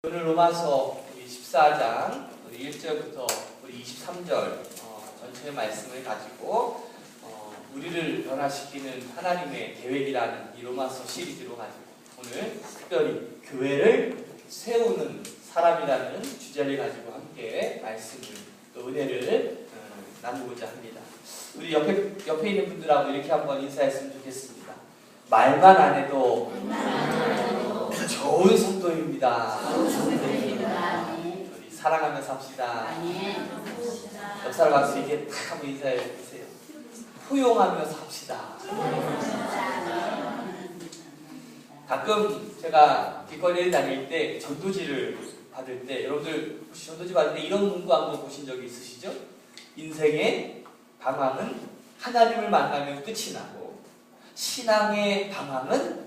오늘 로마서 14장 1절부터 23절 전체의 말씀을 가지고 우리를 변화시키는 하나님의 계획이라는 이 로마서 시리즈로 가지고 오늘 특별히 교회를 세우는 사람이라는 주제를 가지고 함께 말씀을 또 은혜를 나누고자 합니다. 우리 옆에 있는 분들하고 이렇게 한번 인사했으면 좋겠습니다. 말만 안 해도 좋은 성도입니다. 우리 사랑하면서 합시다. 옆 사람한테 이렇게 탁 한번 인사해 주세요. 포용하면서 합시다. 가끔 제가 길거리에 다닐 때 전도지를 받을 때 여러분들 혹시 전도지 받을 때 이런 문구 한번 보신 적이 있으시죠? 인생의 방황은 하나님을 만나면 끝이 나고 신앙의 방황은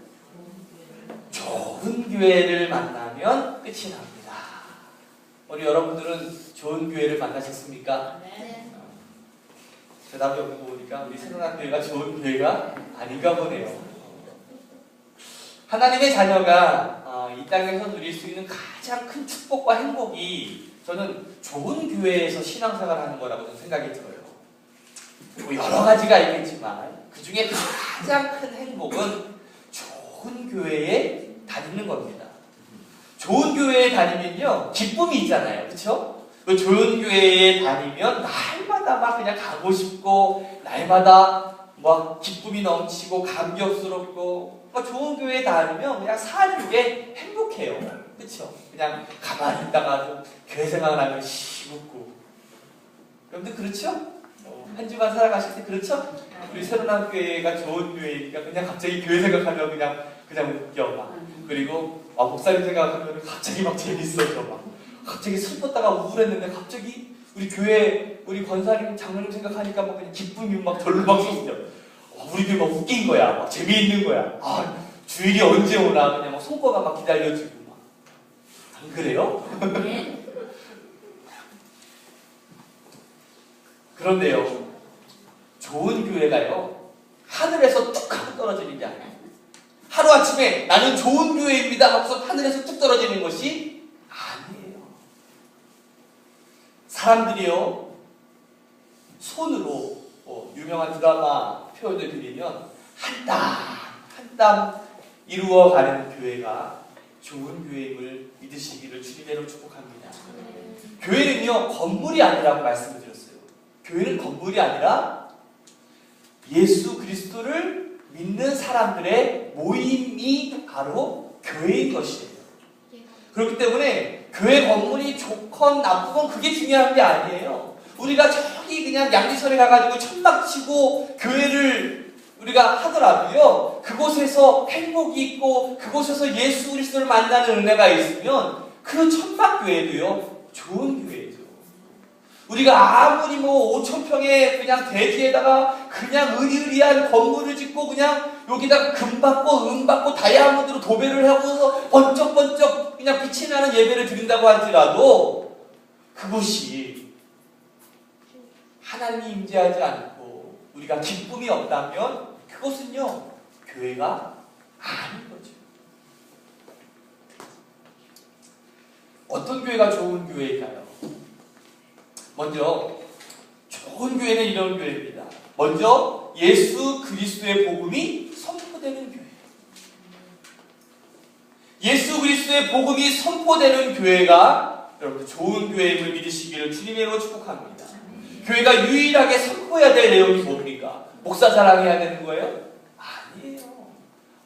좋은 교회를 만나면 끝이 납니다. 우리 여러분들은 좋은 교회를 만나셨습니까? 네. 대답이 없는 거 보니까 우리 새로운교회가 좋은 교회가 아닌가 보네요. 하나님의 자녀가 이 땅에서 누릴 수 있는 가장 큰 축복과 행복이 저는 좋은 교회에서 신앙생활을 하는 거라고 저는 생각이 들어요. 뭐 여러 가지가 있겠지만 그 중에 가장 큰 행복은 좋은 교회에 다니는 겁니다. 좋은 교회에 다니면요 기쁨이 있잖아요, 그렇죠? 좋은 교회에 다니면 날마다 막 그냥 가고 싶고 날마다 막 기쁨이 넘치고 감격스럽고 좋은 교회에 다니면 그냥 사는 게 행복해요, 그렇죠? 그냥 가만히 있다가도 교회 생각나면 웃고. 여러분들 그렇죠? 한 주간 살아가실 때 그렇죠? 우리 새로운교회가 좋은 교회니까 그냥 갑자기 교회 생각하면 그냥 웃겨 막. 그리고 목사님 생각하면 갑자기 막 재밌어져 막. 갑자기 슬펐다가 우울했는데 갑자기 우리 교회 우리 권사님 장로님 생각하니까 막 그냥 기쁨이 막 절로 막 솟죠. 우리 교회 막 웃긴 거야, 막 재미있는 거야. 주일이 언제 오나 그냥 막 손꼽아 막 기다려주고 막. 안 그래요? 네. 그런데요, 좋은 교회가요 하늘에서 뚝 하고 떨어지는 게 아니에요. 하루아침에 나는 좋은 교회입니다 하고서 하늘에서 뚝 떨어지는 것이 아니에요. 사람들이요 손으로 유명한 드라마 표현을 드리면 한 땀 이루어가는 교회가 좋은 교회임을 믿으시기를 주님으로 축복합니다. 교회는요 건물이 아니라고 말씀을 드렸어요. 교회는 건물이 아니라 예수 그리스도를 믿는 사람들의 모임이 바로 교회인 것이에요. 그렇기 때문에 교회 건물이 좋건 나쁘건 그게 중요한 게 아니에요. 우리가 저기 그냥 양지선에 가가지고 천막 치고 교회를 우리가 하더라도요 그곳에서 행복이 있고 그곳에서 예수 그리스도를 만나는 은혜가 있으면 그 천막 교회도요 좋은 교회죠. 우리가 아무리 5,000평의 그냥 대지에다가 그냥 으리으리한 건물을 짓고 그냥 여기다가 금 받고 은 받고 다이아몬드로 도배를 하고서 번쩍번쩍 그냥 빛이 나는 예배를 드린다고 할지라도 그곳이 하나님이 임재하지 않고 우리가 기쁨이 없다면 그것은요 교회가 아닌 거죠. 어떤 교회가 좋은 교회일까요? 먼저 좋은 교회는 이런 교회입니다. 먼저 예수 그리스도의 복음이 선포되는 교회. 예수 그리스도의 복음이 선포되는 교회가 여러분 좋은 교회임을 믿으시기를 주님으로 축복합니다. 교회가 유일하게 선포해야 될 내용이 뭡니까? 목사 자랑해야 되는 거예요? 아니에요.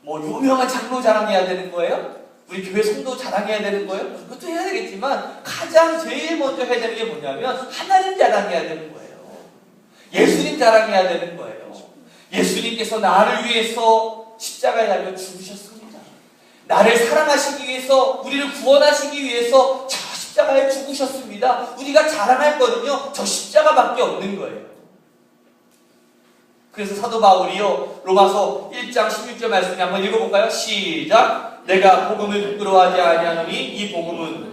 유명한 장로 자랑해야 되는 거예요? 우리 교회 성도 자랑해야 되는 거예요? 그것도 해야 되겠지만 가장 제일 먼저 해야 되는 게 뭐냐면 하나님 자랑해야 되는 거예요. 예수님 자랑해야 되는 거예요. 예수님께서 나를 위해서 십자가에 달려 죽으셨습니다. 나를 사랑하시기 위해서 우리를 구원하시기 위해서 저 십자가에 죽으셨습니다. 우리가 자랑할 거는요 저 십자가밖에 없는 거예요. 그래서 사도 바울이요 로마서 1장 16절 말씀 한번 읽어볼까요? 시작! 내가 복음을 부끄러워하지 아니하노니 이 복음은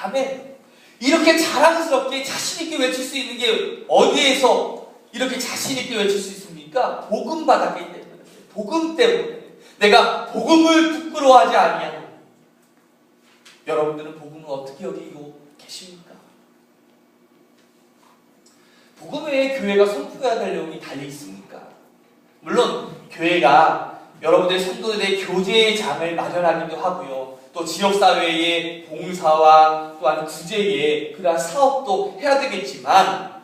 아멘. 이렇게 자랑스럽게 자신있게 외칠 수 있는 게 어디에서 이렇게 자신있게 외칠 수 있습니까? 복음 받았기 때문에, 복음 때문에 내가 복음을 부끄러워하지 아니하노. 여러분들은 복음을 어떻게 여기고 계십니까? 복음 외에 교회가 선포해야 될 내용이 달려 있습니까? 물론 교회가 여러분들의 성도들의 교제의 장을 마련하기도 하고요. 또 지역사회의 봉사와 또한 구제의 그러한 사업도 해야 되겠지만,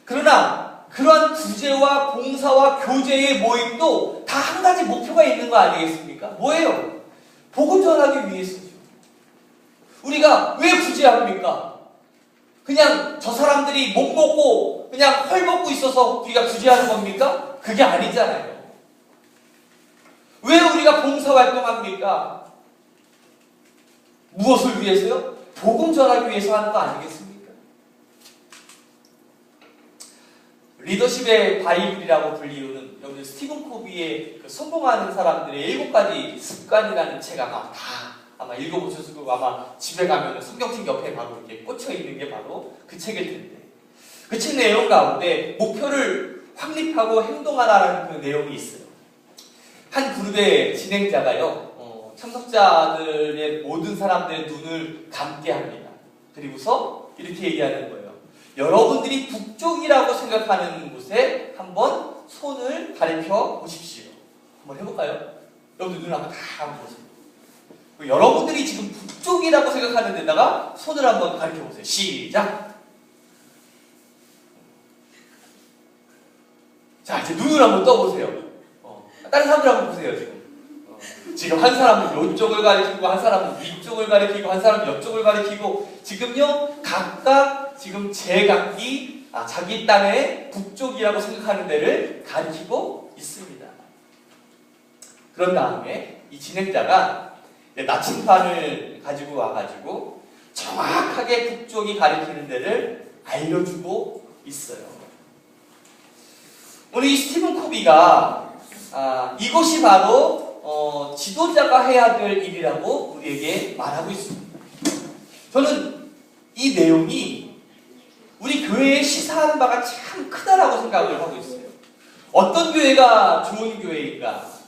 그러나 그러한 구제와 봉사와 교제의 모임도 다 한 가지 목표가 있는 거 아니겠습니까? 뭐예요? 복음 전하기 위해서죠. 우리가 왜 구제합니까? 그냥 저 사람들이 못 먹고 그냥 헐벗고 있어서 우리가 구제하는 겁니까? 그게 아니잖아요. 왜 우리가 봉사활동합니까? 무엇을 위해서요? 복음 전하기 위해서 하는 거 아니겠습니까? 리더십의 바이블이라고 불리우는 여러분 스티븐 코비의 그 성공하는 사람들의 7가지 습관이라는 책 아마 읽어보셨을 거고, 아마 집에 가면 성경책 옆에 바로 이렇게 꽂혀 있는 게 바로 그 책일 텐데, 그 책 내용 가운데 목표를 확립하고 행동하라는 그 내용이 있어요. 한 그룹의 진행자가요, 참석자들의 모든 사람들의 눈을 감게 합니다. 그리고서 이렇게 얘기하는 거예요. 여러분들이 북쪽이라고 생각하는 곳에 한번 손을 가리켜 보십시오. 한번 해볼까요? 여러분들 눈 한번 다 감아보세요. 여러분들이 지금 북쪽이라고 생각하는 데다가 손을 한번 가리켜 보세요. 시작! 자, 이제 눈을 한번 떠보세요. 다른 사람들 한번 보세요, 지금. 지금 한 사람은 이쪽을 가리키고, 한 사람은 위쪽을 가리키고, 한 사람은 옆쪽을 가리키고, 지금요, 각각 지금 제각기 자기 땅의 북쪽이라고 생각하는 데를 가리키고 있습니다. 그런 다음에 이 진행자가 나침반을 가지고 와가지고 정확하게 북쪽이 가리키는 데를 알려주고 있어요. 오늘 이 스티븐 코비가 이것이 바로 지도자가 해야 될 일이라고 우리에게 말하고 있습니다. 저는 이 내용이 우리 교회에 시사하는 바가 참 크다라고 생각을 하고 있어요. 어떤 교회가 좋은 교회인가?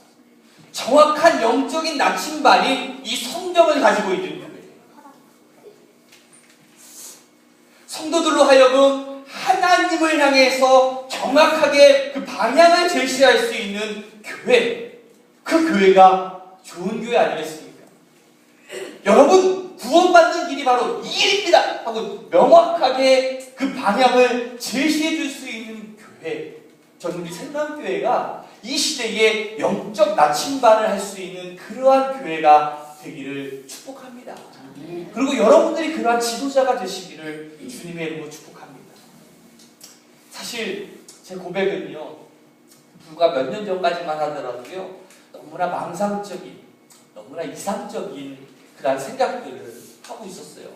정확한 영적인 나침반인 이 성경을 가지고 있는 교회. 성도들로 하여금 하나님을 향해서 정확하게 그 방향을 제시할 수 있는 교회. 그 교회가 좋은 교회 아니겠습니까? 여러분, 구원받는 길이 바로 이 길입니다 하고 명확하게 그 방향을 제시해 줄 수 있는 교회. 저는 우리 생명교회가 이 시대에 영적 나침반을 할 수 있는 그러한 교회가 되기를 축복합니다. 그리고 여러분들이 그러한 지도자가 되시기를 주님의 이름으로 축복합니다. 사실 제 고백은요, 불과 몇 년 전까지만 하더라도요, 너무나 망상적인, 너무나 이상적인 그러한 생각들을 하고 있었어요.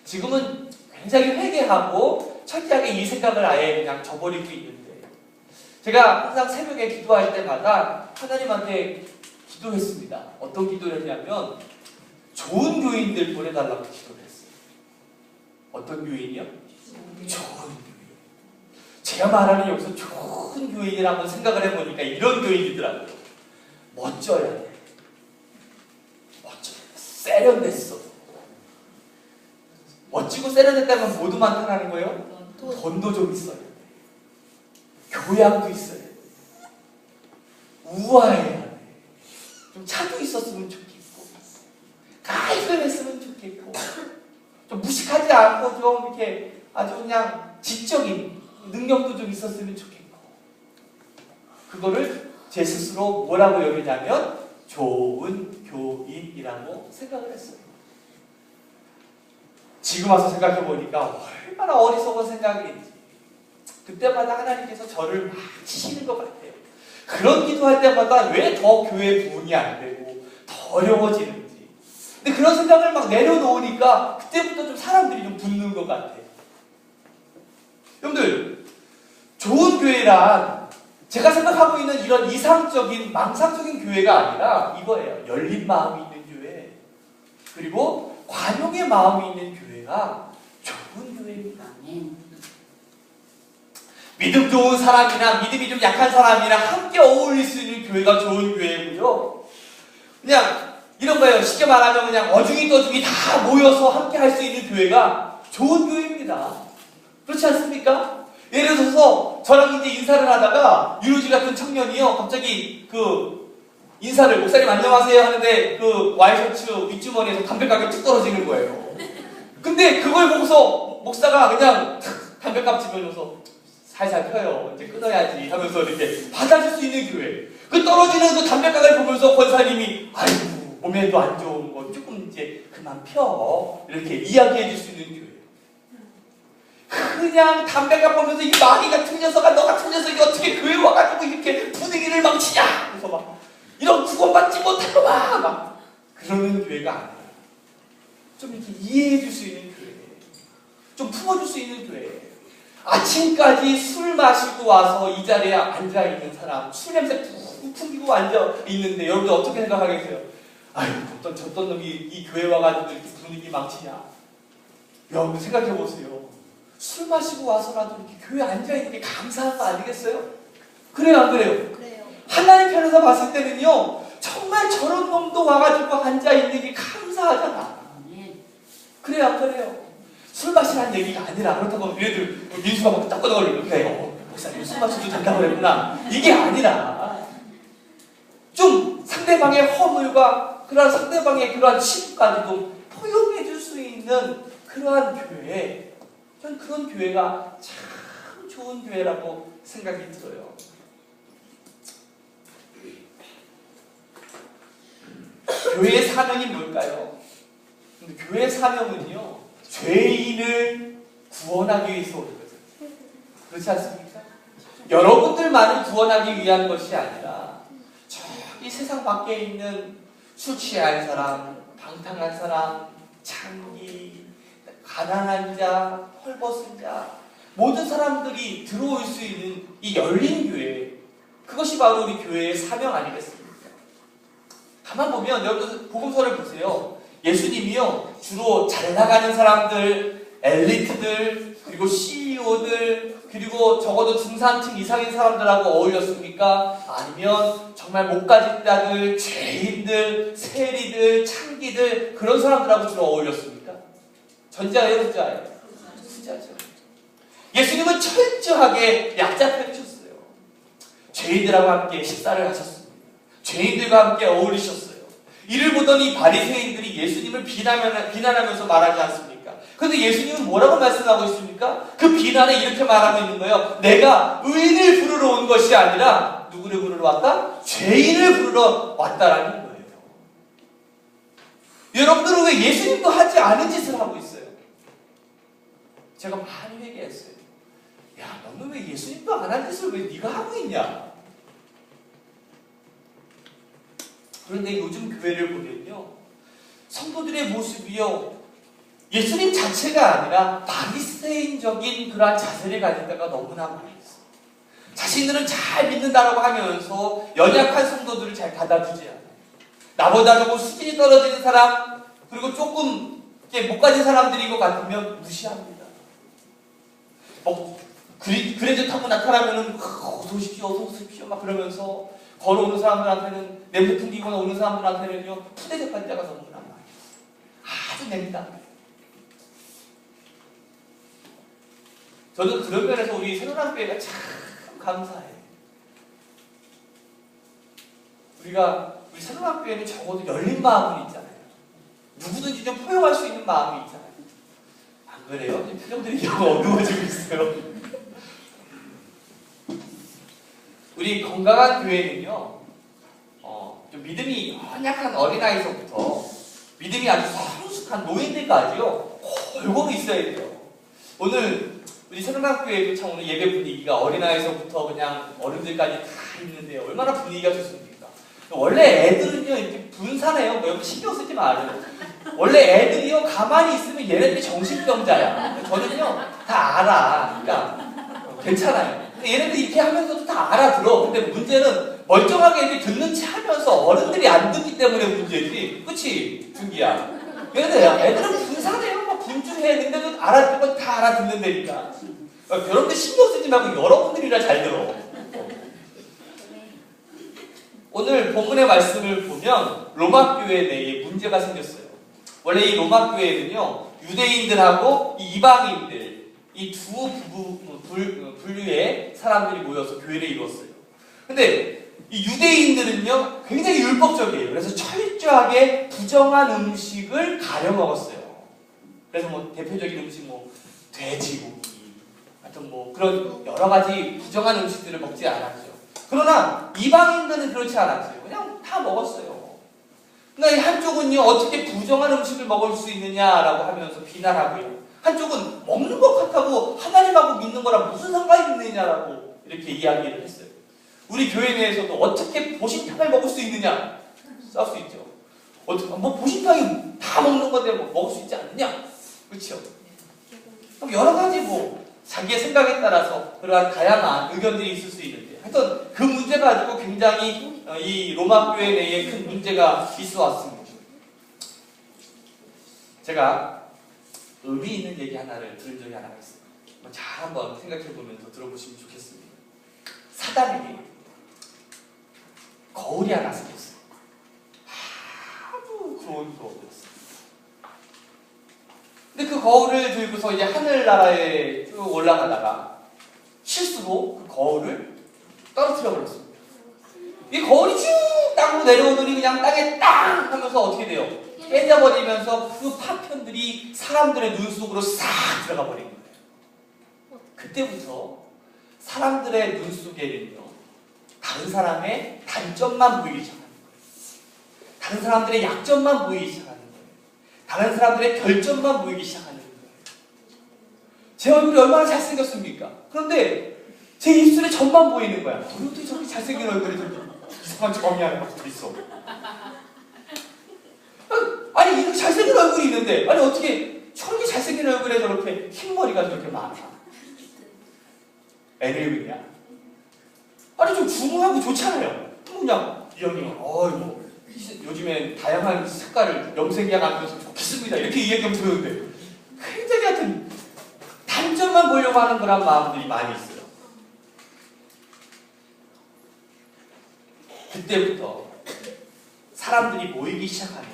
지금은 굉장히 회개하고 철저하게 이 생각을 아예 그냥 저버리고 있는데, 제가 항상 새벽에 기도할 때마다 하나님한테 기도했습니다. 어떤 기도를 했냐면 좋은 교인들 보내달라고 기도를 했어요. 어떤 교인이요? 좋은 교인. 제가 말하는 여기서 좋은 교인이라고 생각을 해보니까 이런 교인이더라고요. 멋져야 돼. 멋져야 돼. 세련됐어. 멋지고 세련됐다면 뭐도 많다는 거예요? 돈도 좀 있어요. 교양도 있어요. 우아해야 돼. 좀 차도 있었으면 좋겠고, 깔끔했으면 좋겠고, 좀 무식하지 않고 좀 이렇게 아주 그냥 지적인 능력도 좀 있었으면 좋겠고, 그거를 제 스스로 뭐라고 여기냐면 좋은 교인이라고 생각을 했어요. 지금 와서 생각해 보니까 얼마나 어리석은 생각인지. 그때마다 하나님께서 저를 막 치시는 것 같아요. 그런 기도할 때마다 왜 더 교회 부흥이 안 되고 더 어려워지는지. 근데 그런 생각을 막 내려놓으니까 그때부터 좀 사람들이 좀 붙는 것 같아요. 여러분들, 좋은 교회란 제가 생각하고 있는 이런 이상적인 망상적인 교회가 아니라 이거예요. 열린 마음이 있는 교회, 그리고 관용의 마음이 있는 교회가 좋은 교회입니다. 믿음 좋은 사람이나 믿음이 좀 약한 사람이랑 함께 어울릴 수 있는 교회가 좋은 교회고요. 그냥 이런 거예요. 쉽게 말하면 그냥 어중이 떠중이 다 모여서 함께 할 수 있는 교회가 좋은 교회입니다. 그렇지 않습니까? 예를 들어서 저랑 이제 인사를 하다가 유로지 같은 청년이요 갑자기 인사를 목사님 안녕하세요 하는데 와이셔츠 윗주머니에서 담배가게 툭 떨어지는 거예요. 근데 그걸 보고서 목사가 그냥 담배값 집어넣어서 살살 펴요. 이제 끊어야지 하면서 이렇게 받아줄 수 있는 교회. 그 떨어지는 그 담배가를 보면서 권사님이 아이고 몸에도 안 좋은 거 조금 이제 그만 펴 이렇게 이야기해 줄 수 있는 교회. 그냥 담배가 보면서 이 마귀 같은 녀석아 너 같은 녀석이 어떻게 교회 와가지고 이렇게 분위기를 망치냐 그래서 막 이런 구원받지 못할 놈아 막 그러는 교회가 아니에요. 좀 이렇게 이해해 줄 수 있는 교회, 좀 품어줄 수 있는 교회. 아침까지 술 마시고 와서 이 자리에 앉아 있는 사람, 술 냄새 푹 풍기고 앉아 있는데 여러분들 어떻게 생각하겠어요? 아유 저떤 놈이 이 교회 와가지고 이렇게 분위기 망치냐. 여러분 생각해 보세요. 술 마시고 와서라도 이렇게 교회에 앉아있는 게 감사한 거 아니겠어요? 그래요 안 그래요? 그래요. 하나님 편에서 봤을 때는요 정말 저런 놈도 와가지고 앉아있는 게 감사하잖아. 그래요 안 그래요? 술 마시라는 얘기가 아니라 그렇다고 얘들 민수가 막 따끔따끔 그래요 목사님 술 마시도 된다고 그랬구나 이게 아니라 좀 상대방의 허물과 그러한 상대방의 그러한 치부까지도 포용해 줄 수 있는 그러한 교회. 전 그런 교회가 참 좋은 교회라고 생각이 들어요. 교회의 사명이 뭘까요? 근데 교회의 사명은요, 죄인을 구원하기 위해서 오는 거죠. 그렇지 않습니까? 여러분들만을 구원하기 위한 것이 아니라 저기 세상 밖에 있는 술 취한 사람, 방탕한 사람, 장기, 가난한 자, 헐벗은 자, 모든 사람들이 들어올 수 있는 이 열린 교회, 그것이 바로 우리 교회의 사명 아니겠습니까? 가만 보면 여러분 복음서를 보세요. 예수님이요 주로 잘 나가는 사람들, 엘리트들, 그리고 CEO들, 그리고 적어도 중산층 이상인 사람들하고 어울렸습니까? 아니면 정말 못 가진 자들, 죄인들, 세리들, 창기들 그런 사람들하고 주로 어울렸습니까? 전자예요, 후자예요? 후자죠. 예수님은 철저하게 약자 펴주셨어요. 죄인들하고 함께 식사를 하셨습니다. 죄인들과 함께 어울리셨어요. 이를 보던 이 바리새인들이 예수님을 비난하면서 말하지 않습니까? 그런데 예수님은 뭐라고 말씀하고 있습니까? 그 비난에 이렇게 말하고 있는 거예요. 내가 의인을 부르러 온 것이 아니라 누구를 부르러 왔다? 죄인을 부르러 왔다라는 거예요. 여러분들은 왜 예수님도 하지 않은 짓을 하고 있어요? 제가 많이 얘기했어요. 야, 너는 왜 예수님도 안 한 짓을 왜 네가 하고 있냐? 그런데 요즘 교회를 보면요, 성도들의 모습이요, 예수님 자체가 아니라 바리새인적인 그러한 자세를 가진 데가 너무나 많이 있어요. 자신들은 잘 믿는다라고 하면서 연약한 성도들을 잘 받아주지 않아요. 나보다 조금 수준이 떨어지는 사람, 그리고 조금 못 가진 사람들인 것 같으면 무시합니다. 그래도 타고 나타나면은 어서 오십시오 막 그러면서 걸어오는 사람들한테는 냄새 풍기거나 오는 사람들한테는요 푸대접할 때가 너무나 많아요. 아주 냉담해요. 저는 그런 면에서 우리 새로남교회가 참 감사해요. 우리 새로남교회는 적어도 열린 마음은 있잖아요. 누구든지 좀 포용할 수 있는 마음이 있잖아요. 안 그래요? 표정들이 너무 어두워지고 있어요. 우리 건강한 교회는요, 좀 믿음이 연약한 어린아이서부터 믿음이 아주 성숙한 노인들까지요, 골고루 있어야 돼요. 오늘 우리 새로남교회도 참 오늘 예배 분위기가 어린아이서부터 그냥 어른들까지 다 있는데 얼마나 분위기가 좋습니까? 원래 애들은요, 이렇게 분산해요. 뭐 여기 신경 쓰지 말아요. 원래 애들이요, 가만히 있으면 얘네들이 정신병자야. 저는요, 다 알아. 그러니까 괜찮아요. 얘네들 이렇게 하면서도 다 알아들어. 근데 문제는 멀쩡하게 이렇게 듣는 체 하면서 어른들이 안 듣기 때문에 문제지. 그치? 준기야. 애들은 분산해요. 막 분주해. 근데도 알아듣고 다 알아듣는다니까. 여러분들 신경 쓰지 말고 여러분들이라 잘 들어. 오늘 본문의 말씀을 보면 로마 교회 내에 문제가 생겼어요. 원래 이 로마 교회는요, 유대인들하고 이 이방인들, 이 두 분류의 사람들이 모여서 교회를 이루었어요. 근데 이 유대인들은요, 굉장히 율법적이에요. 그래서 철저하게 부정한 음식을 가려 먹었어요. 그래서 뭐 대표적인 음식 뭐 돼지고기, 하여튼 뭐 그런 여러 가지 부정한 음식들을 먹지 않았죠. 그러나 이방인들은 그렇지 않았어요. 그냥 다 먹었어요. 그러니까 한쪽은요, 어떻게 부정한 음식을 먹을 수 있느냐라고 하면서 비난하고요. 한쪽은 먹는 것 같다고 하나님하고 믿는 거랑 무슨 상관이 있느냐라고 이렇게 이야기를 했어요. 우리 교회 내에서도 어떻게 보신탕을 먹을 수 있느냐 싸울 수 있죠. 어떻게 뭐 보신탕이 다 먹는 건데 뭐 먹을 수 있지 않느냐, 그렇죠? 여러 가지 뭐 자기의 생각에 따라서 그러한 다양한 의견들이 있을 수 있는데, 하여튼 그 문제 가지고 굉장히 이 로마 교회 내에 큰 문제가 있어 왔습니다. 제가 의미 있는 얘기 하나를 들은 적이 하나가 있어요. 잘 한번 생각해 보면서 들어보시면 좋겠습니다. 사단에게 거울이 하나 생겼어요. 아주 좋은 거울이었어요. 근데 그 거울을 들고서 이제 하늘나라에 쭉 올라가다가 실수로 그 거울을 떨어뜨려 버렸습니다. 이 거울이 쭉 땅으로 내려오더니 그냥 땅에 땅 하면서 어떻게 돼요? 깨져버리면서 그 파편들이 사람들의 눈 속으로 싹 들어가 버린 거예요. 그때부터 사람들의 눈 속에는요, 다른 사람의 단점만 보이기 시작하는 거예요. 다른 사람들의 약점만 보이기 시작하는 거예요. 다른 사람들의 결점만 보이기 시작하는 거예요. 제 얼굴이 얼마나 잘생겼습니까? 그런데 제 입술에 점만 보이는 거야. 어떻게 저렇게 잘생긴 얼굴이 저렇게 이상한 점이 하는 것들이 있어. 아니, 이렇게 잘생긴 얼굴이 있는데, 아니, 어떻게 저렇게 잘생긴 얼굴에 저렇게 흰머리가 저렇게 많아? 애를 그냥. 아니, 좀 중후하고 좋잖아요. 그냥, 이 형이, 뭐, 요즘엔 다양한 색깔을 염색약 안 넣어서 좋겠습니다. 이렇게 이야기하면 들었는데, 굉장히 하여튼, 단점만 보려고 하는 거란 마음들이 많이 있어요. 그때부터 사람들이 모이기 시작하면,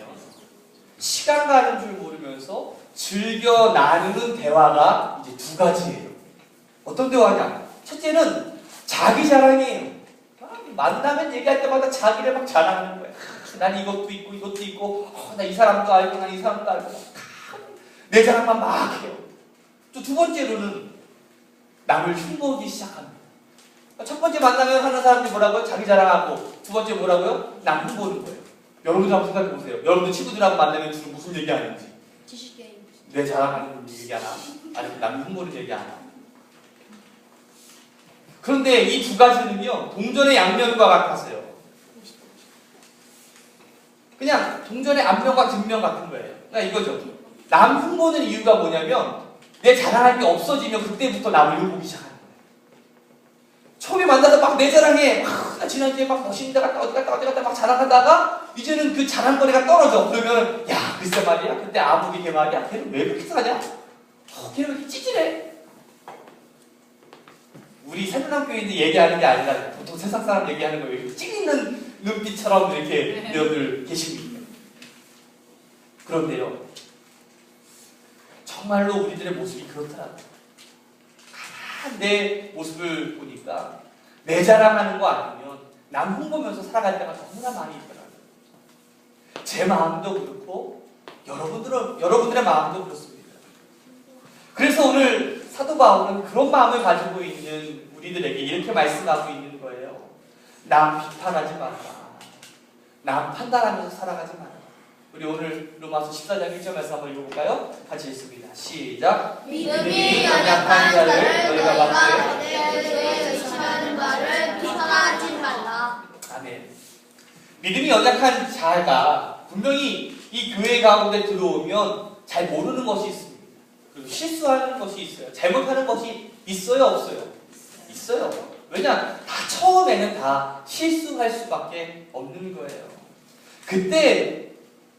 시간 가는 줄 모르면서 즐겨 나누는 대화가 이제 두 가지예요. 어떤 대화냐? 첫째는 자기 자랑이에요. 만나면 얘기할 때마다 자기를 막 자랑하는 거예요. 난 이것도 있고 이것도 있고, 나 이 사람도 알고 난 이 사람도 알고, 내 자랑만 막 해요. 또 두 번째로는 남을 흉보기 시작합니다. 첫 번째 만나면 하는 사람들이 뭐라고요? 자기 자랑하고, 두 번째 뭐라고요? 남 흉보는 거예요. 여러분들 한번 생각해 보세요. 여러분들 친구들하고 만나면 주로 무슨 얘기 하는지. 지식게임. 내 자랑하는 얘기 하나? 아니면 남 흉보는 얘기 하나? 그런데 이 두 가지는요, 동전의 양면과 같았어요. 그냥 동전의 앞면과 뒷면 같은 거예요. 그러니까 이거죠. 남 흉보는 이유가 뭐냐면, 내 자랑할 게 없어지면 그때부터 남을 흉보기 시작하는 거예요. 처음에 만나서 막 내 자랑해. 나 지난주에 막 멋있는 데 갔다 어디 갔다 막 자랑하다가 이제는 그 자랑거리가 떨어져. 그러면 야, 글쎄 말이야. 그때 아무리 걔 말이야. 걔는 왜 그렇게 하냐? 걔는 왜 이렇게 찌질해? 우리 새누남교인들 얘기하는 게 아니라 보통 세상 사람 얘기하는 거예요. 이렇게 찌르는 눈빛처럼 이렇게 여러분들 계십니다. 그런데요, 정말로 우리들의 모습이 그렇더라고요. 가만 내 모습을 보니까 내 자랑하는 거 아니면 남 흉보면서 살아갈 때가 너무나 많이 있더라고요. 제 마음도 그렇고 여러분들의 마음도 그렇습니다. 그래서 오늘 사도 바울은 그런 마음을 가지고 있는 우리들에게 이렇게 말씀하고 있는 거예요. 남 비판하지 마라. 남 판단하면서 살아가지 마라. 우리 오늘 로마서 14장 1절에서 한번 읽어볼까요? 같이 읽습니다. 시작. 믿음이 연약한 자를 너희가 막되 그에 의심하는 바를 비판하지 말라. 아멘. 믿음이 연약한 자가 분명히 이 교회 가운데 들어오면 잘 모르는 것이 있습니다. 그리고 실수하는 것이 있어요. 잘못하는 것이 있어요, 없어요? 있어요. 왜냐? 다 처음에는 다 실수할 수밖에 없는 거예요. 그때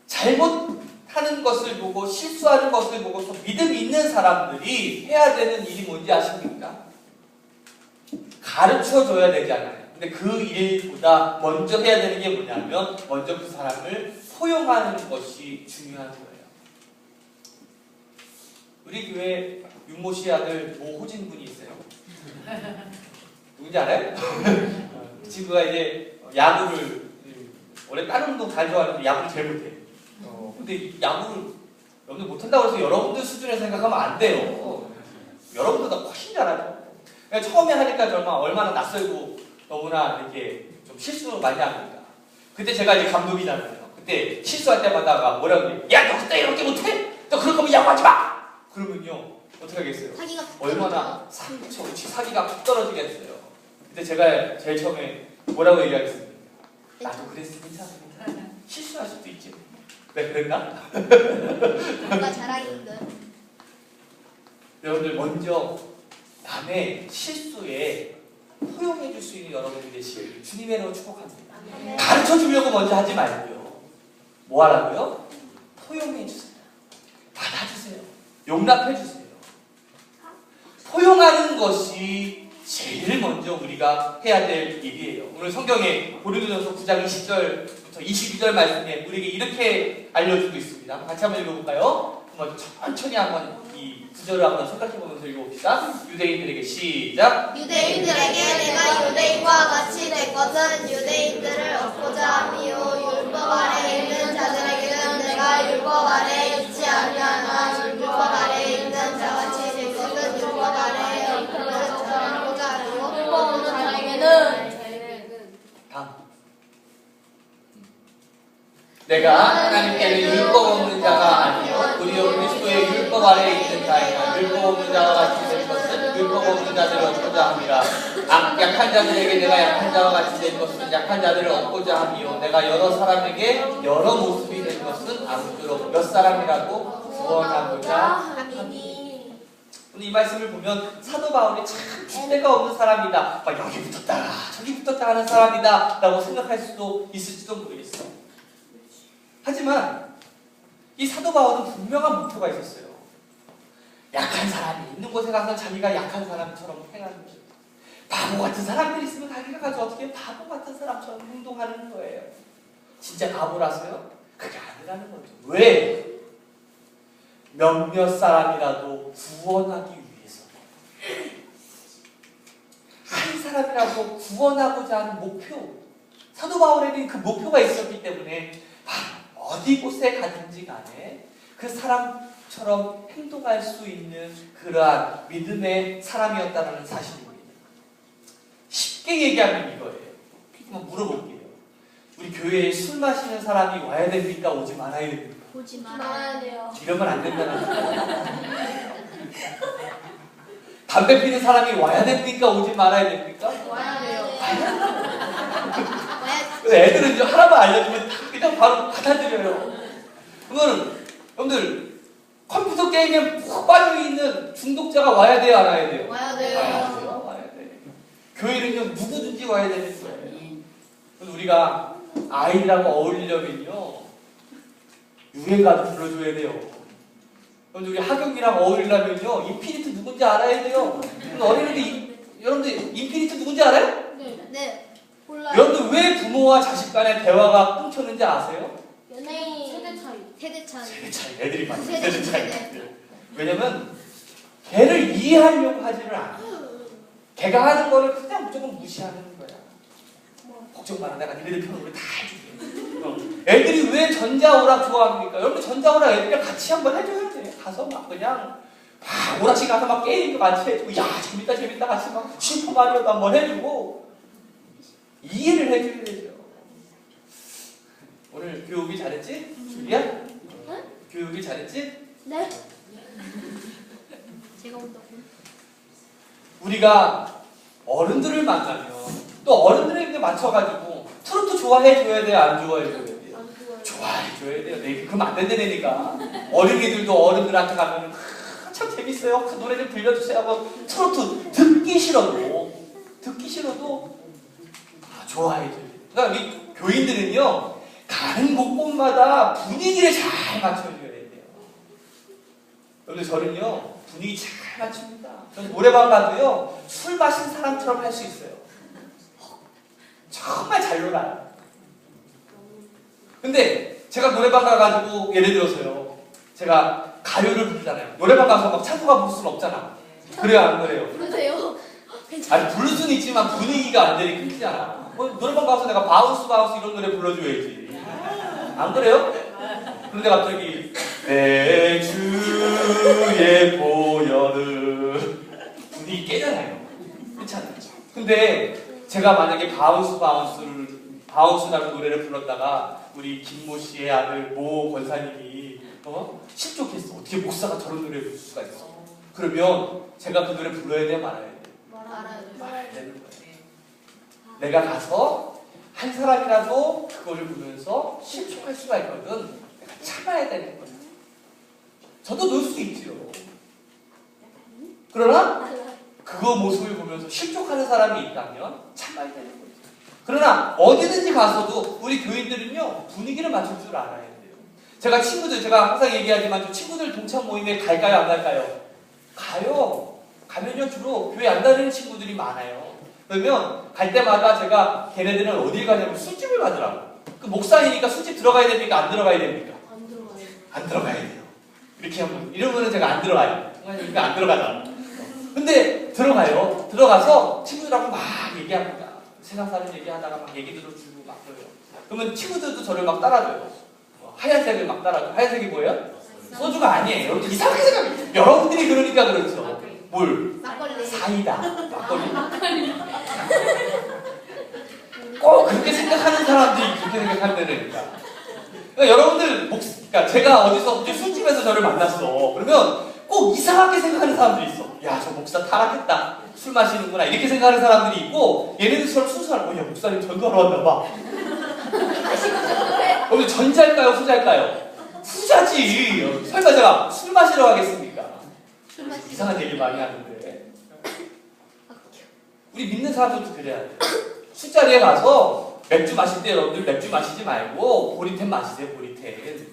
잘못하는 것을 보고 실수하는 것을 보고서 믿음 있는 사람들이 해야 되는 일이 뭔지 아십니까? 가르쳐 줘야 되지 않아요? 근데 그 일보다 먼저 해야 되는 게 뭐냐면 먼저 그 사람을 포용하는 것이 중요한 거예요. 우리 교회 윤모 씨 아들 모호진 분이 있어요. 누군지 알아요? 그 친구가 이제 야구를 원래 다른 운동 잘 좋아하는데 야구를 제일 못해. 근데 야구를 여러분들 못한다고 해서 여러분들 수준에 생각하면 안 돼요. 여러분들보다 훨씬 잘하죠. 그러니까 처음에 하니까 정말 얼마나 낯설고 너무나 이렇게 좀 실수를 많이 합니다. 그때 제가 이제 감독이잖아요. 그때 실수할 때마다 뭐라고 해요? 야, 너 그때 이렇게 못해? 너 그럴 거면 야구하지 마! 그러면요, 어떻게 하겠어요? 사기가 얼마나 사기가 푹 떨어지겠어요. 그때 제가 제일 처음에 뭐라고 얘기하겠습니까? 나도 그랬으면 괜찮아. 실수할 수도 있지. 왜 그랬나? 뭔가 자랑인데. 여러분들 먼저 남의 실수에 포용해 줄 수 있는 여러분들 되시길 주님의 이름으로 축복합니다. 가르쳐 주려고 먼저 하지 말고요. 뭐 하라고요? 포용해 주세요. 받아주세요. 용납해 주세요. 포용하는 것이 제일 먼저 우리가 해야 될 일이에요. 오늘 성경에 고린도전서 9장 20절부터 22절 말씀에 우리에게 이렇게 알려주고 있습니다. 같이 한번 읽어볼까요? 한번 천천히 한번 이 구절을 한번 생각해보면서 읽어봅시다. 유대인들에게 시작. 유대인들에게 내가 유대인과 같이 될 것은 유대인들을 얻고자 함이요 율법 아래에 있는 자들에게는 내가 율법 아래에 있지 아니하나 율법 아래에 있는 자같이 될 것은 율법 아래에 있는 자들하고자 하고 율법 없는 자에게는 다음. 내가 하나님께는 율법 없는 자가 아니요 우리여 그리스도의 율법 아래에 있는 자이나 율법 없는 자와 같이 될 것은 율법 없는 자들을 얻고자 함이라. 약한 자들에게 내가 약한 자와 같이 될 것은 약한 자들을 얻고자 함이요 내가 여러 사람에게 여러 모습이 될 것은 아무쪼록 몇 사람이라도 구원하고자 함이니. 이 말씀을 보면 사도 바울이 참 줏대가 없는 사람이다, 막 여기 붙었다 저기 붙었다 하는 사람이다 라고 생각할 수도 있을지도 모르겠어. 하지만 이 사도 바울은 분명한 목표가 있었어요. 약한 사람이 있는 곳에 가서 자기가 약한 사람처럼 행하는 거예요. 바보 같은 사람들이 있으면 자기가 가서 어떻게 바보 같은 사람처럼 행동하는 거예요. 진짜 바보라서요? 그게 아니라는 거죠. 왜? 몇몇 사람이라도 구원하기 위해서 한 사람이라도 구원하고자 하는 목표, 사도 바울에는 그 목표가 있었기 때문에 어디 곳에 가든지 간에 그 사람처럼 행동할 수 있는 그러한 믿음의 사람이었다는 사실입니다. 쉽게 얘기하면 이거예요. 한번 물어볼게요. 우리 교회에 술 마시는 사람이 와야 됩니까? 오지 말아야 됩니까? 오지 말아야 돼요. 이러면 안 된다는 거예요. 담배 피는 사람이 와야 됩니까? 오지 말아야 됩니까? 와야 돼요. 애들은 이제 하나만 알려주면 그냥 바로 받아들여요. 그거는 여러분들 컴퓨터 게임에 푹 빠져있는 중독자가 와야 돼요? 안 와야 돼요? 와야 돼요. 와야 돼. 교회는요 누구든지 와야 되는 거예요. 그래서 우리가 아이들하고 어울리려면요 유행가도 불러줘야 돼요. 그럼 우리 하경이랑 어울리려면요 인피니트 누군지 알아야 돼요. 어린이들 여러분들 인피니트 누군지 알아요? 네. 몰라요. 여러분들 왜 부모와 자식 간의 대화가 끊겼는지 아세요? 연예인 세대 차이. 세대 차이. 애들이 많이 세대 세대 차이. 차이. 왜냐면 걔를 이해하려고 하지를 않아요. 걔가 하는 거를 그냥 무조건 무시하는 거야. 걱정 마라. 내가 니네들 편으로 다 해줄게. 애들이 왜 전자오락 좋아합니까? 여러분 전자오락 애들이랑 같이 한번 해줘야 돼. 가서 막 그냥 막 오락실 가서 막 게임도 같이 해주고 야 재밌다 같이 막 슈퍼마리오도 한번 해주고 이해를 해줘야 되죠. 오늘 교육이 잘했지? 줄리야? 교육이 잘했지? 네. 제가 온다고. 우리가 어른들을 만나면 또 어른들에게 맞춰가지고 트로트 좋아해줘야 돼요? 안 좋아해줘야 돼요? 좋아해줘야 돼요. 네, 그럼 안 된다니까. 어린이들도 어른들한테 가면 참 재밌어요. 그 노래 좀 들려주세요 하고 트로트 듣기 싫어도 좋아해줘야 돼요. 그러니까 우리 교인들은요 가는 곳곳마다 분위기를 잘 맞춰줘야 돼요. 여러분들 저는요 분위기 잘 맞춥니다. 저는 노래방 가도요 술 마신 사람처럼 할 수 있어요. 정말 잘 놀아요. 근데 제가 노래방 가가지고 예를 들어서요. 제가 가요를 부르잖아요. 노래방 가서 막 찬송가 부를 수는 없잖아. 그래요, 안 그래요? 그러세요? 아니 부를 수는 있지만 분위기가 안 되니 끊기잖아. 노래방 가서 내가 바운스 이런 노래 불러줘야지. 안 그래요? 그런데 갑자기 내 주의 보혈을 분위기 깨잖아요. 그렇잖아요. 근데 제가 만약에 바운스라는 노래를 불렀다가 우리 김모 씨의 아들 모 권사님이 실족했어. 어떻게 목사가 저런 노래를 부를 수가 있어? 그러면 제가 그 노래 불러야 돼요, 말아야 돼요? 말아야 되는 거예요. 내가 가서 한 사람이라도 그거를 보면서 실족할 수가 있거든. 내가 참아야 되는 거예요. 저도 넣을 수 있지요. 그러나 그거 모습을 보면서 실족하는 사람이 있다면 참아야 되는 거예요. 그러나 어디든지 가서도 우리 교인들은요 분위기를 맞출 줄 알아야 돼요. 제가 항상 얘기하지만 저 친구들 동창 모임에 갈까요, 안 갈까요? 가요. 가면요 주로 교회 안 다니는 친구들이 많아요. 그러면 갈 때마다 제가 걔네들은 어딜 가냐면 술집을 가더라고. 그 목사이니까 술집 들어가야 됩니까? 안 들어가야 됩니까? 안 들어가야 돼요. 이렇게 하면 이러면은 제가 안 들어가요. 그러니까 안 들어가잖아. 근데 들어가요. 들어가서 친구들하고 막 얘기합니다. 세상 사는 얘기하다가 막 얘기 들어주고 막 그래요. 그러면 친구들도 저를 막 따라줘요. 하얀색을 막 따라줘요. 하얀색이 뭐예요? 소주가 아니에요. 여러분 이상하게 생각해요. 여러분들이 그러니까 그렇죠. 뭘? 막걸리. 사이다. 막걸리. 꼭 그렇게 생각하는 사람들이 그렇게 생각한다니까. 그러니까 여러분들 그러니까 제가 어디서 술집에서 저를 만났어. 그러면 꼭 이상하게 생각하는 사람들이 있어. 야, 저 목사 타락했다. 술 마시는구나. 이렇게 생각하는 사람들이 있고 얘네들처럼 순수한 야, 목사님 전도하러 왔나 봐. 여러분 전자일까요? 후자일까요? 후자지. 설마 제가 술 마시러 가겠습니까? 이상한 얘기 많이 하는데 우리 믿는 사람들도 그래야 돼요. 술자리에 가서 맥주 마실 때 여러분들 맥주 마시지 말고 보리텐 마시세요. 보리텐.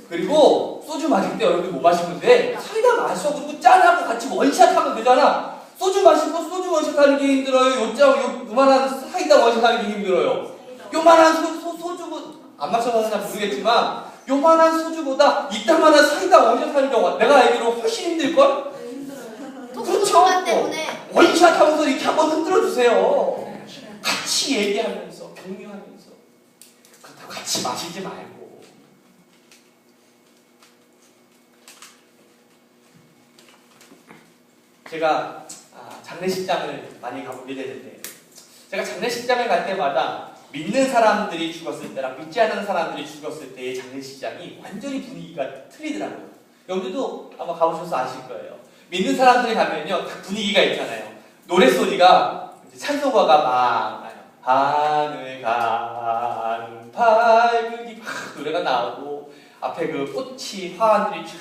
그리고 소주 마실 때 여러분들 뭐 마시면 돼? 사이다 마셔. 그리고 짠하고 같이 원샷 하면 되잖아. 소주 마시고 소주 원샷 하는 게 힘들어요. 요만한 사이다 원샷 하는 게 힘들어요. 요만한 소주 안 마셔봐서 잘 모르겠지만 요만한 소주보다 이따만한 사이다 원샷 하는 경우가 내가 알기로 훨씬 힘들걸? 그렇죠. 때문에 원샷 하면서 이렇게 한번 흔들어 주세요. 같이 얘기하면서 격려하면서 그렇다고 같이 마시지 말고. 제가 장례식장을 많이 가보게 되는데 제가 장례식장을 갈 때마다 믿는 사람들이 죽었을 때랑 믿지 않는 사람들이 죽었을 때의 장례식장이 완전히 분위기가 틀리더라고요. 여러분들도 아마 가보셔서 아실 거예요. 믿는 사람들이 가면요 다 분위기가 있잖아요. 노랫소리가 찬송가가 막 나요. 하늘 가는 밝으기 막 노래가 나오고 앞에 그 꽃이 화환들이 쫙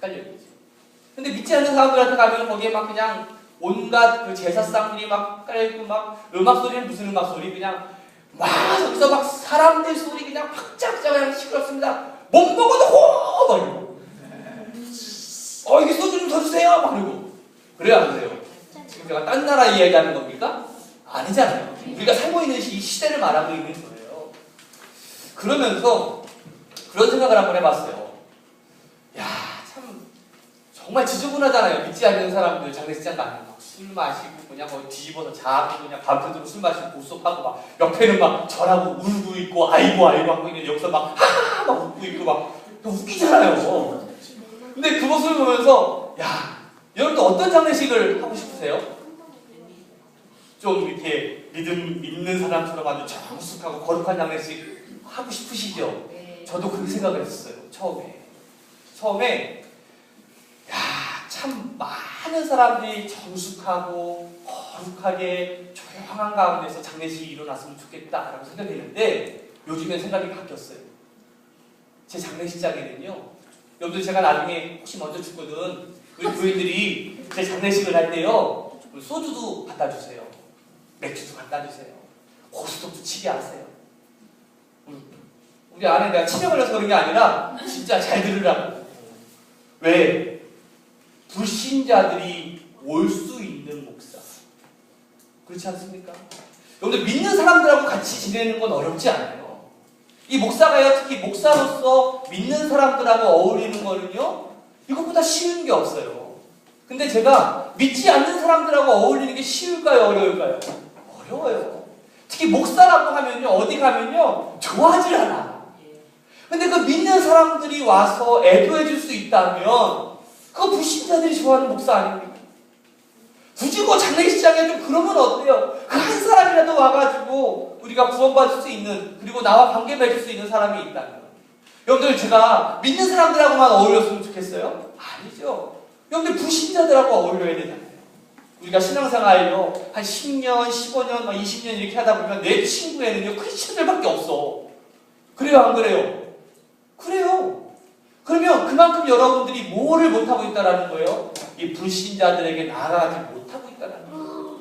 깔려있죠. 근데 믿지 않는 사람들한테 가면 거기에 막 그냥 온갖 그 제사상들이 막 깔려있고 막 음악 소리는 무슨 음악 소리 그냥 막 저기서 막 사람들 소리 그냥 확짝짝 그냥 시끄럽습니다. 못 먹어도 호! 막 이러고 이게 소주 좀 더 주세요! 막 이러고 그래요 안 그래요? 지금 제가 딴 나라 이야기하는 겁니까? 아니잖아요. 우리가 살고 있는 이 시대를 말하고 있는 거예요. 그러면서 그런 생각을 한번 해봤어요. 야, 참 정말 지저분하잖아요. 믿지 않는 사람들 장례식장 가면 막 술 마시고 그냥 뒤집어서 자고 그냥 밤새도록 술 마시고 고속하고 막 옆에는 막 저라고 울고 있고 아이고 하고 있는 여기서 막 하하 막 웃고 있고 막 웃기잖아요. 근데 그 모습을 보면서 야, 여러분도 어떤 장례식을 하고 싶으세요? 좀 이렇게 믿는 사람처럼 아주 정숙하고 거룩한 장례식 하고 싶으시죠? 저도 그렇게 생각을 했어요. 처음에 참 많은 사람들이 정숙하고 거룩하게 조용한 가운데서 장례식이 일어났으면 좋겠다라고 생각했는데 요즘엔 생각이 바뀌었어요. 제 장례식장에는요 여러분들 제가 나중에 혹시 먼저 죽거든 우리 교인들이 제 장례식을 할 때요 소주도 갖다 주세요. 맥주도 갖다 주세요. 고스톱도 치게 하세요. 우리 안에 내가 치매 걸려서 그런 게 아니라 진짜 잘 들으라고. 왜? 불신자들이 올 수 있는 목사. 그렇지 않습니까? 여러분들 믿는 사람들하고 같이 지내는 건 어렵지 않아요. 이 목사가요, 특히 목사로서 믿는 사람들하고 어울리는 거는요, 이것보다 쉬운 게 없어요. 근데 제가 믿지 않는 사람들하고 어울리는 게 쉬울까요, 어려울까요? 어려워요. 특히 목사라고 하면요, 어디 가면요, 좋아하질 않아. 근데 그 믿는 사람들이 와서 애도해 줄 수 있다면, 그거 불신자들이 좋아하는 목사 아닙니까? 굳이 뭐 장례식장에 좀 그러면 어때요? 그 한 사람이라도 와가지고 우리가 구원받을 수 있는, 그리고 나와 관계 맺을 수 있는 사람이 있다면, 여러분들 제가 믿는 사람들하고만 어울렸으면 좋겠어요? 아니죠. 여러분들 불신자들하고 어울려야 되잖아요. 우리가 신앙생활요 한 10년, 15년, 20년 이렇게 하다 보면 내 친구에는요 크리스천들밖에 없어. 그래요, 안 그래요? 그래요. 그러면 그만큼 여러분들이 뭐를 못하고 있다라는 거예요? 이 불신자들에게 나아가지 못하고 있다라는 거예요.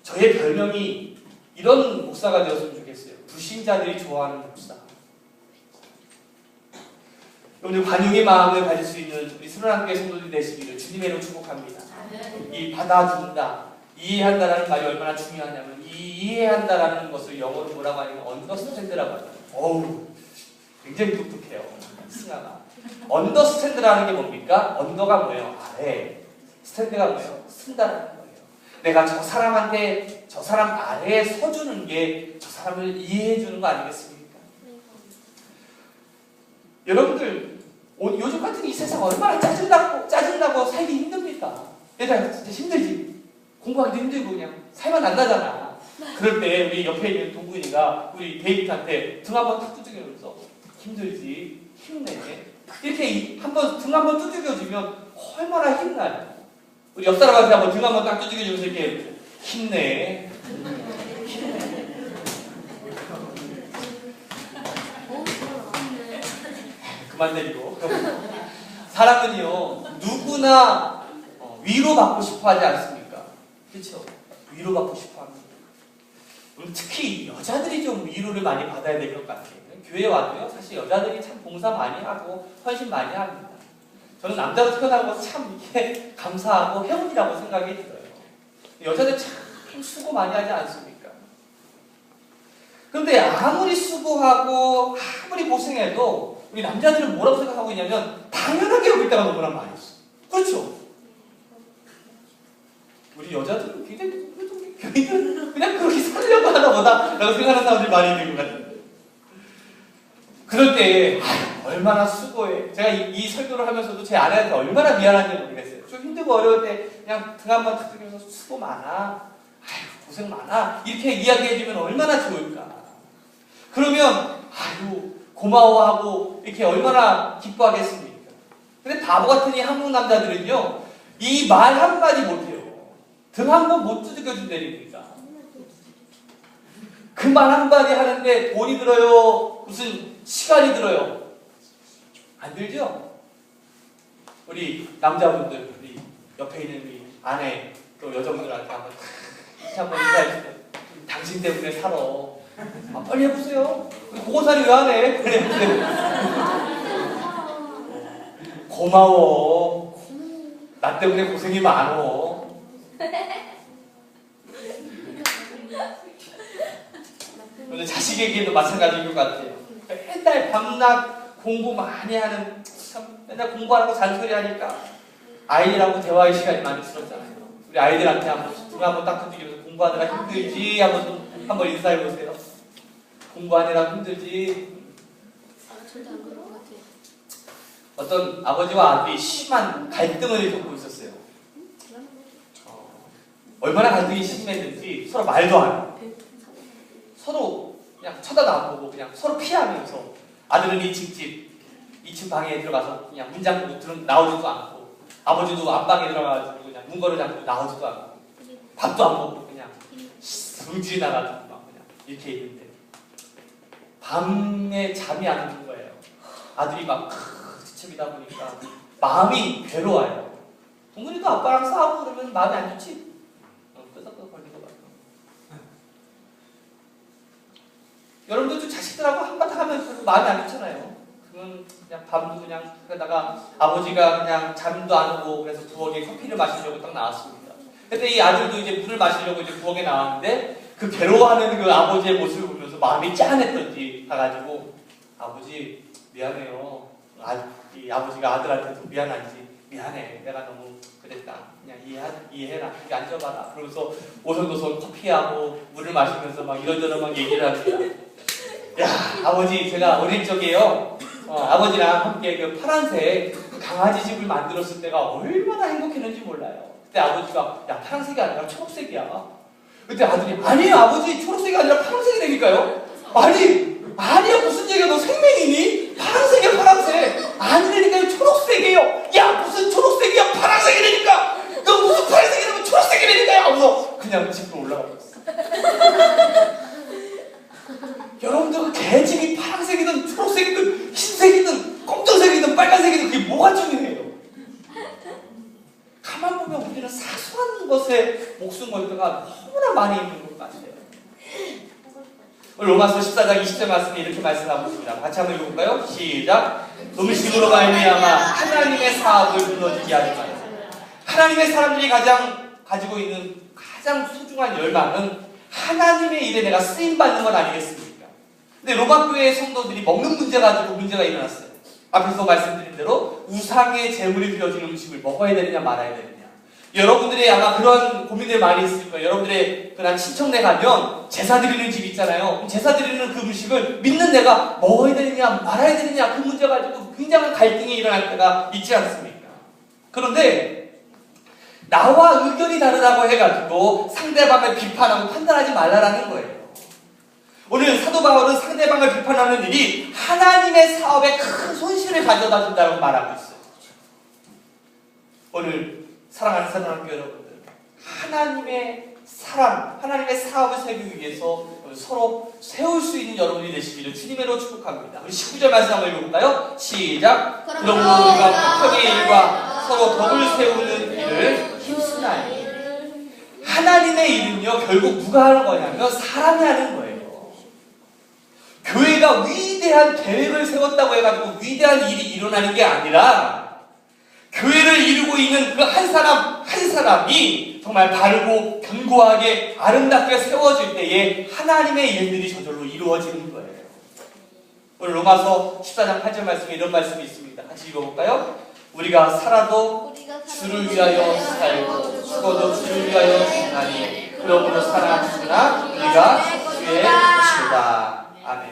저의 별명이 이런 목사가 되었으면 좋겠어요. 불신자들이 좋아하는 목사. 여러분들 관용의 마음을 가질 수 있는 우리 스물한교회 성도들이 되시기를 주님의 이름으로 축복합니다. 이 받아준다, 이해한다라는 말이 얼마나 중요하냐면, 이 이해한다라는 것을 영어로 뭐라고 하냐면 언더스탠드라고 하죠. 어우, 굉장히 똑똑해요. 승아가. 언더스탠드라는 게 뭡니까? 언더가 뭐예요? 아래. 스탠드가 뭐예요? 쓴다라는 거예요. 내가 저 사람한테 저 사람 아래에 서주는 게 저 사람을 이해해 주는 거 아니겠습니까? 여러분들 요즘 같은 이 세상 얼마나 짜증나고 살기 힘듭니까? 얘들아 진짜 힘들지. 공부하기도 힘들고 그냥 살만 안 나잖아. 그럴 때 우리 옆에 있는 동근이가 우리 데이비드한테 등 한번 탁 두들겨주면서 힘들지, 힘내, 이렇게 한번 등 한번 두들겨주면 얼마나 힘나요. 우리 옆 사람한테 한번 등 한번 딱 두들겨주면서 이렇게 힘내. 그만 내리고. 사람은요 누구나 위로받고 싶어 하지 않습니까? 그렇죠? 위로받고 싶어 합니다. 특히 여자들이 좀 위로를 많이 받아야 될 것 같아요. 교회 와도요 사실 여자들이 참 봉사 많이 하고 헌신 많이 합니다. 저는 남자로 태어난 것은 참 이게 감사하고 행운이라고 생각이 들어요. 여자들 참 수고 많이 하지 않습니까? 그런데 아무리 수고하고 아무리 고생해도 우리 남자들은 뭐라고 생각하고 있냐면 당연하게 여길 때가 너무나 많이 있어. 그렇죠? 우리 여자들은 굉장히 교인들은 그냥 그렇게 살려고 하나 보다 라고 생각하는 사람들이 많이 있는 것 같아요. 그럴 때 얼마나 수고해. 제가 이 설교를 하면서도 제 아내한테 얼마나 미안한지 모르겠어요. 좀 힘들고 어려울 때 그냥 등 한번 탁 들면서 수고 많아, 아유 고생 많아 이렇게 이야기해주면 얼마나 좋을까. 그러면 아유 고마워하고 이렇게 얼마나 기뻐하겠습니까. 근데 바보 같은 이 한국 남자들은요 이 말 한마디 못해요. 등 한번 못 두들겨준다니까. 그 말 한마디 하는데 돈이 들어요? 무슨 시간이 들어요? 안 들죠? 우리 남자분들, 우리 옆에 있는 우리 아내, 또 여자분들한테 한번 인사해주세요. 당신 때문에 살아. 아, 빨리 해보세요. 보고살이 왜 안 해? 빨리 해보세요. 고마워. 나 때문에 고생이 많어. 오늘 자식에게도 마찬가지인 것 같아요. 맨날 밤낮 공부 많이 하는, 참 맨날 공부하라고 잔소리 하니까 아이들하고 대화의 시간이 많이 줄었잖아요. 우리 아이들한테 한번 딱 두드리면서 공부하느라 힘들지? 한번 인사해보세요. 공부하느라 힘들지? 어떤 아버지와 아들이 심한 갈등을 겪고 있었어요. 얼마나 갈등이 심했는지 서로 말도 안 해요. 서로 그냥 쳐다도 안 보고 그냥 서로 피하면서 아들은 2층 집, 2층 방에 들어가서 그냥 문 잠그고 나오지도 않고, 아버지도 안방에 들어가가지고 그냥 문거를 잠그고 나오지도 않고, 밥도 안 먹고 그냥 성질이 나가지고 막 그냥 이렇게 있는데 밤에 잠이 안 오는 거예요. 아들이 막 지침이다 보니까 마음이 괴로워요. 동근이도 아빠랑 싸우고 그러면 마음이 안 좋지? 끄덕끄덕 거리는 것 같아요. 여러분들도 자식들하고 한바탕 하면 마음이 안 좋잖아요. 그러면 그냥 밤도 그냥 그러다가 아버지가 그냥 잠도 안 오고 그래서 부엌에 커피를 마시려고 딱 나왔습니다. 그때 이 아들도 이제 물을 마시려고 이제 부엌에 나왔는데 그 괴로워하는 그 아버지의 모습을 보면서 마음이 짠했던지 가가지고 아버지 미안해요. 이 아버지가 아들한테도 미안한지 미안해. 내가 너무 그랬다. 그냥 이해해라. 여기 앉아봐라. 그러면서 오손도손 커피하고 물을 마시면서 막 이런저런 막 얘기를 합니다. 야, 아버지 제가 어릴 적에요. 아버지랑 함께 그 파란색 강아지 집을 만들었을 때가 얼마나 행복했는지 몰라요. 그때 아버지가 야 파란색이 아니라 초록색이야. 그때 아들이 아니에요 아버지 초록색이 아니라 파란색이라니까요. 아니야 무슨 얘기야 너 생명이니? 파란색이야 파란색. 아니라니까요 초록색이에요. 야 무슨 초록색이야 파란색이라니까. 너 무슨 파란색이라면 초록색이라니까요. 하면서 그냥 집으로 올라가버렸어. 여러분들 그 개집이 파란색이든 초록색이든 흰색이든 검정색이든 빨간색이든 그게 뭐가 중요해요? 가만 보면 우리는 사소한 것에 목숨 걸 때가 너무나 많이 있는 것 같아요. 로마서 14장 20절 말씀에 이렇게 말씀하고 있습니다. 같이 한번 읽어볼까요? 시작. 음식으로 말미암아 하나님의 사업을 무너지게 하지 마라. 하나님의 사람들이 가지고 있는 가장 소중한 열망은 하나님의 일에 내가 쓰임받는 건 아니겠습니까? 근데 로마 교회의 성도들이 먹는 문제 가지고 문제가 일어났어요. 앞에서 말씀드린 대로 우상의 제물이 드려진 음식을 먹어야 되느냐 말아야 되느냐. 여러분들이 아마 그런 고민을 많이 했을 거예요. 여러분들의 그냥 친척네 가면 제사 드리는 집 있잖아요. 제사 드리는 그 음식을 믿는 내가 먹어야 되느냐 말아야 되느냐 그 문제 가지고 굉장한 갈등이 일어날 때가 있지 않습니까? 그런데 나와 의견이 다르다고 해가지고 상대방을 비판하고 판단하지 말라라는 거예요. 오늘 사도 바울은 상대방을 비판하는 일이 하나님의 사업에 큰 손실을 가져다 준다고 말하고 있어요. 오늘 사랑하는 사랑하는 여러분들, 하나님의 사랑, 하나님의 사업을 세우기 위해서 서로 세울 수 있는 여러분이 되시기를 주님으로 축복합니다. 우리 19절 말씀 한번 읽어볼까요? 시작. 그러므로 우리가 부평의 일과 서로 덕을 세우는 일을 힘쓰나니. 하나님의 일은요 결국 누가 하는 거냐면 사람이 하는 거예요. 교회가 위대한 계획을 세웠다고 해가지고 위대한 일이 일어나는 게 아니라 교회를 이루고 있는 그 한 사람 한 사람이 정말 바르고 견고하게 아름답게 세워질 때에 하나님의 일들이 저절로 이루어지는 거예요. 오늘 로마서 14장 8절 말씀에 이런 말씀이 있습니다. 같이 읽어볼까요? 우리가 살아도 주를 위하여 살고 죽어도 주를 위하여 죽나니 그러므로 살아 죽으나 우리가 주의 것이다. 아멘.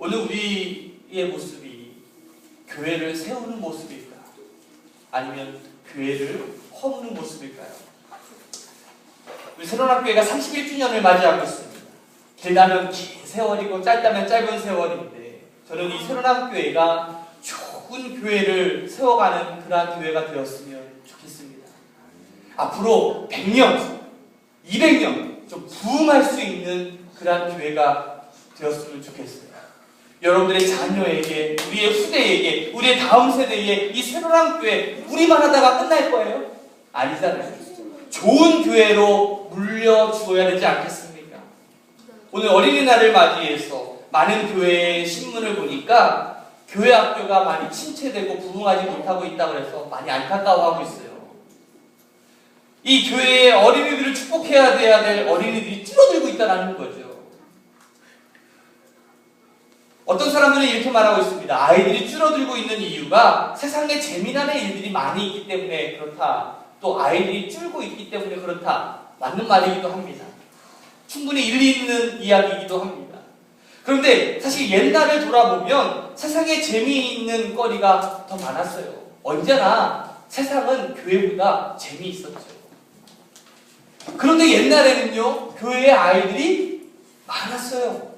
오늘 우리의 모습이 교회를 세우는 모습일까? 아니면 교회를 허무는 모습일까요? 우리 새로운학교회가 31주년을 맞이하고 있습니다. 길다면 긴 세월이고 짧다면 짧은 세월인데 저는 이 새로운학교회가 좋은 교회를 세워가는 그러한 교회가 되었으면 좋겠습니다. 앞으로 100년, 200년 좀 부흥할 수 있는 그러한 교회가 되었으면 좋겠어요. 여러분들의 자녀에게, 우리의 후대에게, 우리의 다음 세대에 이 새로운 교회 우리만 하다가 끝날 거예요? 아니잖아요. 좋은 교회로 물려주어야 되지 않겠습니까? 오늘 어린이날을 맞이해서 많은 교회의 신문을 보니까 교회 학교가 많이 침체되고 부흥하지 못하고 있다고 해서 많이 안타까워하고 있어요. 이 교회의 어린이들을 축복해야 돼야 될 어린이들이 줄어들고 있다는 거죠. 어떤 사람들은 이렇게 말하고 있습니다. 아이들이 줄어들고 있는 이유가 세상에 재미나는 일들이 많이 있기 때문에 그렇다. 또 아이들이 줄고 있기 때문에 그렇다. 맞는 말이기도 합니다. 충분히 일리 있는 이야기이기도 합니다. 그런데 사실 옛날을 돌아보면 세상에 재미있는 거리가 더 많았어요. 언제나 세상은 교회보다 재미있었죠. 그런데 옛날에는요, 교회에 아이들이 많았어요.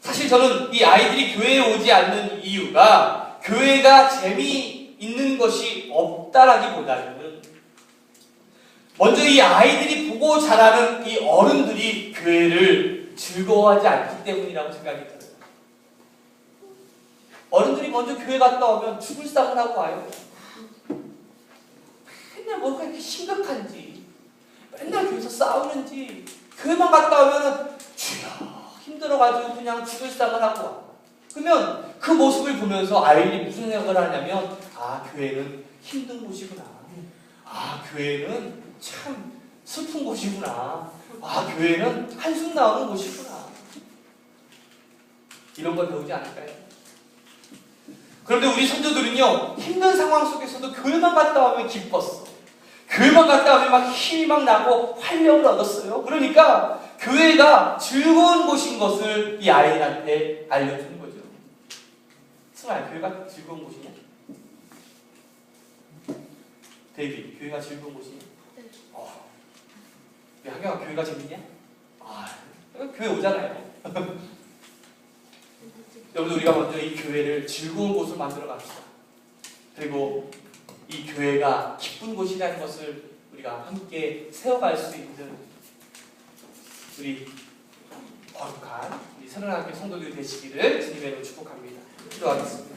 사실 저는 이 아이들이 교회에 오지 않는 이유가 교회가 재미있는 것이 없다라기보다는 먼저 이 아이들이 보고 자라는 이 어른들이 교회를 즐거워하지 않기 때문이라고 생각이 들어요. 어른들이 먼저 교회 갔다 오면 죽을 싸움을 하고 와요. 맨날 뭐가 이렇게 심각한지, 맨날 교회에서 싸우는지, 교회만 갔다 오면은 주여 힘들어가지고 그냥 죽을 싸움을 하고 와. 그러면 그 모습을 보면서 아이들이 무슨 생각을 하냐면, 아, 교회는 힘든 곳이구나. 아, 교회는 참 슬픈 곳이구나. 아, 교회는 한숨 나오는 곳이구나. 이런 걸 배우지 않을까요? 그런데 우리 선조들은요, 힘든 상황 속에서도 교회만 갔다 오면 기뻤어. 교회만 갔다 오면 막 힘이 막 나고 활력을 얻었어요. 그러니까 교회가 즐거운 곳인 것을 이 아이들한테 알려주는 거죠. 승아야, 교회가 즐거운 곳이냐? 데이비, 교회가 즐거운 곳이냐? 네. 하경아, 교회가 재밌냐? 아, 교회 오잖아요. 여러분, 우리가 먼저 이 교회를 즐거운 곳으로 만들어 갑시다. 그리고 이 교회가 기쁜 곳이라는 것을 우리가 함께 세워갈 수 있는 우리 거룩한 우리 사랑하는 성도들이 되시기를 주님의 이름으로 축복합니다. 기도하겠습니다.